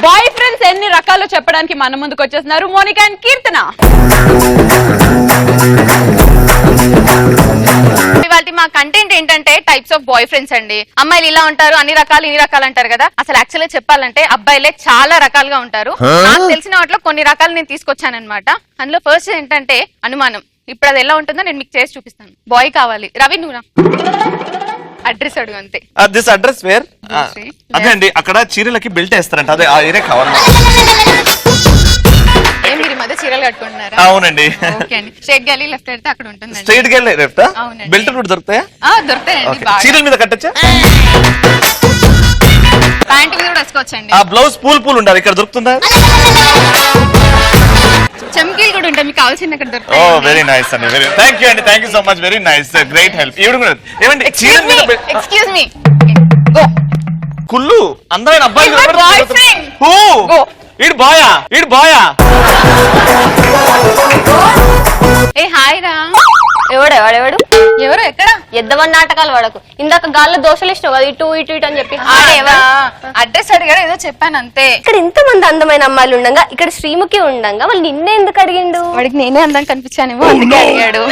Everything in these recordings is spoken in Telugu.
బాయ్ ఫ్రెండ్స్ ఎన్ని రకాలు చెప్పడానికి మన ముందుకు వచ్చేస్తున్నారు మోనికా అండ్ కీర్తన. ఇవాళ మా కంటెంట్ ఏంటంటే టైప్స్ ఆఫ్ బాయ్ ఫ్రెండ్స్ అండి. అమ్మాయిలు ఇలా ఉంటారు, అన్ని రకాలు ఇన్ని రకాలు అంటారు కదా. అసలు యాక్చువల్ గా చెప్పాలంటే అబ్బాయిలే చాలా రకాలుగా ఉంటారు. నాకు తెలిసిన వాటిలో కొన్ని రకాలు నేను తీసుకొచ్చాను అనమాట. అందులో ఫస్ట్ ఏంటంటే అనుమానం. ఇప్పుడు అది ఎలా ఉంటుందో నేను మీకు చేసి చూపిస్తాను. బాయ్ కావాలి, రవి నువ్వు అడ్రస్ అడుగు అంతే. This address where? అదే అండి, అక్కడ చీరలకి బెల్ట్ వేస్తారంట, అదే ఆ ఏరియా కావాలి. మీరు మధ్య చీరలు కట్టుకుంటున్నారా? అవునండి. ఓకే అండి. స్ట్రైట్ గల్లీ లెఫ్ట్ అయితే అక్కడ ఉంటుంది. స్ట్రైట్ గల్లీ లెఫ్ట్? అవునండి. బెల్ట్ కూడా దొరుకుతాయా? దొరుకుతాయండి. చీరల మీద కట్టచ్చా? ప్యాంట్ మీద కూడా వేసుకోవచ్చండి. ఆ బ్లౌజ్ పూల్ ఉండాలి, ఇక్కడ దొరుకుతుందా? చమ్కీలు కూడా ఉంటాయి, మీకు కావాల్సింది అక్కడ దొరుకుతాయి. ఓ వెరీ నైస్ అండి, వెరీ థ్యాంక్ యూ అండి, thank you so much, very nice, great help. ఏమండి చీరల మీద ఎక్స్క్యూజ్ మీ గో. కుళ్ళు అందమైన అబ్బాయి బాయ్ ఫ్రెండ్ గో. ఈడు బాయా ఏ హాయ్ రా. ఎవడు ఎవరు ఎక్కడ? ఎద్దవని నాటకాలు వాడకు. ఇందాక గాల్లో దోషలు ఇష్టం కదా, ఇటు ఇటు ఇటు అని చెప్పి. అడ్రస్ అడిగాడు, ఏదో చెప్పాను అంతే. ఇక్కడ ఇంతమంది అందమైన అమ్మాయిలు ఉండగా ఇక్కడ శ్రీముఖి ఉండగా వాళ్ళు నిన్నే ఎందుకు అడిగిండు? వాడికి నేనే అందం కనిపించానేమో అందుకే అడిగాడు.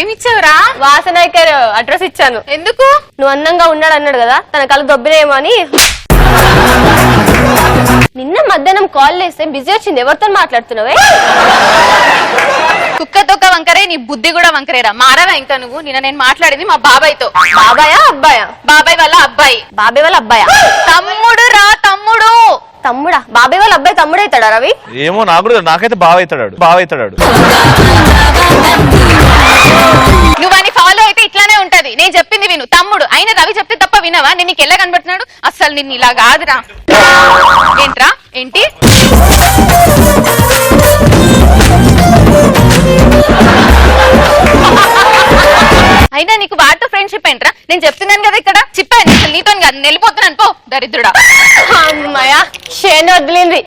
ఏమిచ్చావురా? వాసనాయకర్ అడ్రస్ ఇచ్చాను. ఎందుకు? నువ్వు అందంగా ఉన్నాడు అన్నాడు కదా, తన కళ్ళు దొబ్బినేమో అని. నిన్న మధ్యాహ్నం కాల్ చేస్తే బిజీ వచ్చింది. ఎవరితో మాట్లాడుతున్నావే? కుక్కతోక వంకరే, నీ బుద్ధి కూడా వంకరేరా. మారవా ఇంకా నువ్వు? నిన్న నేను మాట్లాడింది మా బాబాయ్తో. బాబాయా అబ్బాయా? బాబాయ్ వాళ్ళ అబ్బాయి. బాబాయ్ వాళ్ళ అబ్బాయా? తమ్ముడు రా, తమ్ముడు. తమ్ముడా? బాబాయ్ వాళ్ళ అబ్బాయి తమ్ముడు అవుతాడా రవి? ఏమో నాకైతే బావ అవుతాడు. నువ్వు అని ఫాలో అయితే ఇట్లానే ఉంటది. నేను చెప్పింది విను. తమ్ముడు అయిన రవి చెప్తే తప్ప వినవా? నేను నీకు ఎలా కనబడుతున్నాడు? అసలు నిన్ను ఇలా కాదురా. ఏంట్రా? ఏంటి? అయినా నీకు వాటితో ఫ్రెండ్షిప్ ఏంట్రా? నేను చెప్తున్నాను కదా ఇక్కడ. చెప్పాను నీతో కాదు, వెళ్ళిపోతున్నాను పో దరిద్రుడా. అమ్మాయ షేను వదిలింది.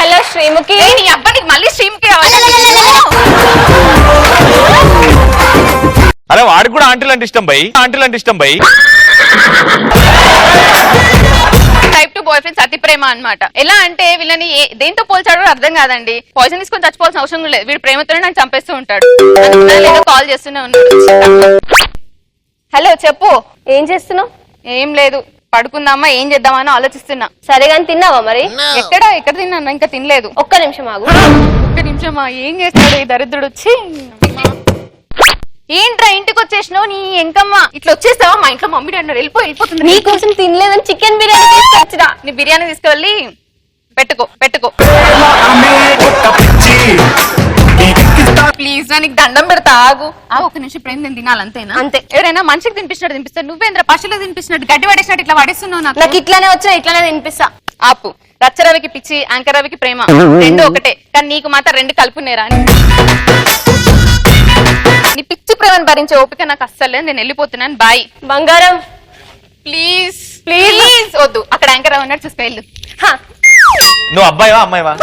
హలో శ్రీముఖి. నీ అబ్బాయికి మళ్ళీ శ్రీముఖి అరే వాడికి కూడా ఆంటీలు అంటే ఇష్టం బై. టైప్ 2 బాయ్ ఫ్రెండ్స్ అతి ప్రేమ అన్నమాట. ఎలా అంటే వీళ్ళని దేంతో పోల్చాడో అర్థం కాదండి. పాయిజన్ తీసుకొని చచ్చిపోవాల్సిన అవసరం లేదు. వీడు ప్రేమతోనే నాకు చంపేస్తూ ఉంటాడు. లేదా కాల్ చేస్తూనే ఉన్నాడు. హలో చెప్పు. ఏం చేస్తున్నావు? ఏం లేదు, పడుకుందామా ఏం చేద్దామని ఆలోచిస్తున్నా. సరే కానీ తిన్నావా మరి? ఎక్కడ తిన్నా? ఇంకా తినలేదు. ఒక్క నిమిషం ఆగు. ఒక్క నిమిషమా? ఏం చేస్తాడు ఈ దరిద్రుడు వచ్చి? ఏంట్రా ఇంటికి వచ్చేసినావు? నీ ఎంకమ్మ ఇట్లా వచ్చేస్తావా? మా ఇంట్లో మమ్మీ అన్నాడు వెళ్ళిపోతుంది. నీ కోసం తినలేదని చికెన్ బిర్యానీ తీసుకొచ్చిరా. నీ బిర్యానీ తీసుకెళ్ళి పెట్టుకో. ప్లీజ్ నా నీకు దండం పెడతా, ఆగు. ఒక నిమిషం ప్రేమ నేను తినాలంతేనా? అంతే. ఎవరైనా మనిషికి తినిపిస్తాడు. నువ్వేంద్ర పశువులు తినిపిస్తున్నట్టు గడ్డి పడేసినట్టు ఇట్లా పడేస్తున్నావు. నాకు ఇట్లానే వచ్చినా ఇట్లానే తినిపిస్తా. ఆపు. రచ్చరవికి పిచ్చి, యాంకర్ రవికి ప్రేమ రెండు ఒకటే, కానీ నీకు మాత్రం రెండు కలుపునేరా. నీ పిచ్చి ప్రేమను భరించే ఓపిక నాకు అస్సలు లేదు. నేను వెళ్ళిపోతున్నాను. బాయ్. బంగారం ప్లీజ్ వద్దు. అక్కడ యాంకర్ రవి ఉన్నాడు, చూసుకెళ్ళు. నువ్వు అబ్బాయివా అమ్మాయివా?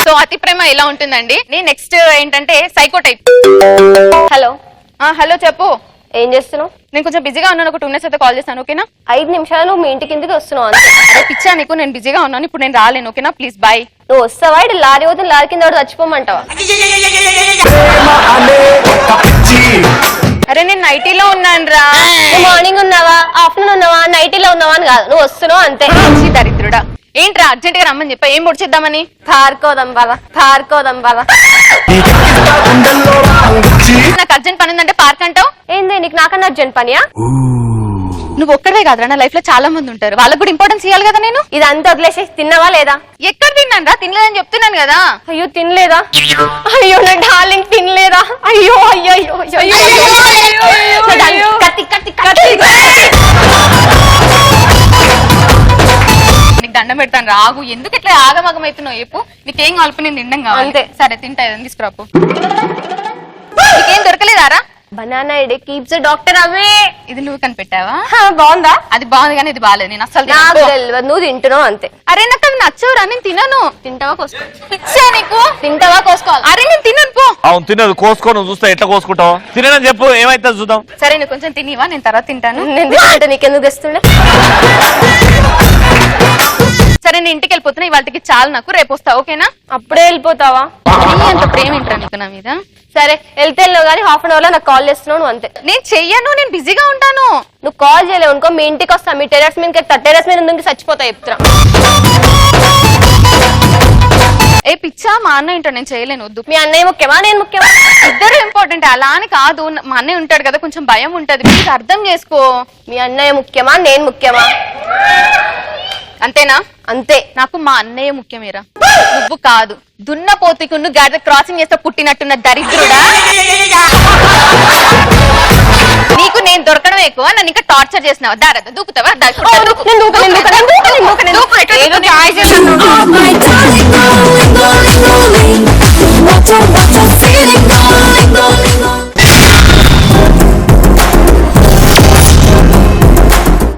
సో అతి ప్రేమ ఎలా ఉంటుందండి? నేను నెక్స్ట్ ఏంటంటే సైకో టైప్. హలో చెప్పు. ఏం చేస్తున్నావు? నేను కొంచెం బిజీగా ఉన్నాను, ఒక 2 minutes అయితే కాల్ చేస్తాను, ఓకేనా? 5 నిమిషాలు మీ ఇంటి కిందకి వస్తున్నావు అంతే. పిచ్చా నీకు? నేను బిజీగా ఉన్నాను, ఇప్పుడు నేను రాలేను, ఓకేనా? Please bye. నువ్వు వస్తావా? ఇటు లారీ పోతుంది, లారీ కింద చచ్చిపోమంటావా? అరే నేను నైటీలో ఉన్నాను రా. మార్నింగ్ ఉన్నావా, ఆఫ్టర్నూన్ ఉన్నావా, నైటీలో ఉన్నావా అని కాదు, నువ్వు వస్తున్నావు అంతే. దరిద్రుడా. ఏంట్రా అర్జెంట్ గా రమ్మని చెప్పా? ఏం పొడిచిద్దామని? తారుకోదాం బాగా. నాకు అర్జెంట్ పని ఉందంటే పార్క్ అంటావు ఏంది? నీకు నాకన్నా అర్జెంట్ పనియా? నువ్వు ఒక్కడే కాదురా, నా లైఫ్ లో చాలా మంది ఉంటారు, వాళ్ళకి కూడా ఇంపార్టెన్స్ ఇవ్వాలి కదా. నేను ఇదంతా వదిలేసి తిన్నావా లేదా? ఎక్కడ తిన్నాను రా? తినలేదని చెప్తున్నాను కదా. అయ్యో తినలేదా? అయ్యో నా డార్లింగ్ తినలేదా? అయ్యో నీకు దండం పెడతాను రాగు. ఎందుకు ఇట్లా ఆగమగం అవుతున్నావు చెప్పు? నీకేం కలిపి నేను తిండం కావాలి. అంతే. సరే తింటా, తీసుకురాపు. నీకేం దొరకలేదారా? Banana headache keeps doctor away. ఇది నువ్వు కనిపెట్టావా? బాగుందా? అది బాగుంది కానీ ఇది బాగాలేదు. నేను అసలు నాకు తినను. తెలియదు, నువ్వు తింటున్నావు అంతే. అరే నాకు అవి నచ్చవురా, నేను తినను. తింటావా కోసుకో. పిచ్చా నీకు? తింటావా కోసుకోవాలి. అరే నేను తినను పో. అవును తినదు, కోసుకో. నువ్వు చూస్తా ఎట్లా కోసుకుంటావు. తినని చెప్పు, ఏమైతే చూద్దాం. సరే నువ్వు కొంచెం తినివా, నేను తర్వాత తింటాను. నేను తింటే నీకెందుకు తెస్తుండే? సరే నేను ఇంటికి వెళ్ళిపోతున్నా, ఇవాళకి చాలు నాకు, రేపు వస్తా ఓకేనా? అప్పుడే వెళ్ళిపోతావా? నీ అంత ప్రేమ ఏంట్రా నీకు నా మీద? సరే వెళ్తే వెళ్ళావు కానీ హాఫ్ అన్ అవర్ లో నాకు కాల్ చేస్తున్నావు నువ్వు అంతే. నేను చెయ్యను, నేను బిజీగా ఉంటాను. నువ్వు కాల్ చేయలేవు అనుకో, మీ ఇంటికి వస్తా, మీ టెర్రస్ మీద టెర్రస్ మీద నుంచి చచ్చిపోతా చెప్తున్నా. ఏ పిచ్చా, మా అన్న ఏంటో నేను చేయలేను, వద్దు. మీ అన్నయ్య ముఖ్యమా నేను ముఖ్యమా? ఇద్దరు ఇంపార్టెంట్, అలా అని కాదు. మా అన్నయ్య ఉంటాడు కదా, కొంచెం భయం ఉంటది, ప్లీజ్ అర్థం చేసుకో. మీ అన్నయ్య ముఖ్యమా నేను ముఖ్యమా? అంతేనా? అంతే. నాకు మా అన్నయ్య ముఖ్యమేరా, నువ్వు కాదు. దున్నపోతుకున్ను గాడిద క్రాసింగ్ చేస్తే పుట్టినట్టున్న దరిద్రుడా. నీకు నేను దొరకడం ఎక్కువ, నన్ను ఇంకా టార్చర్ చేసినావా? దారద దూకుతావా? Oh my darling, rolling, rolling, rolling. What a feeling.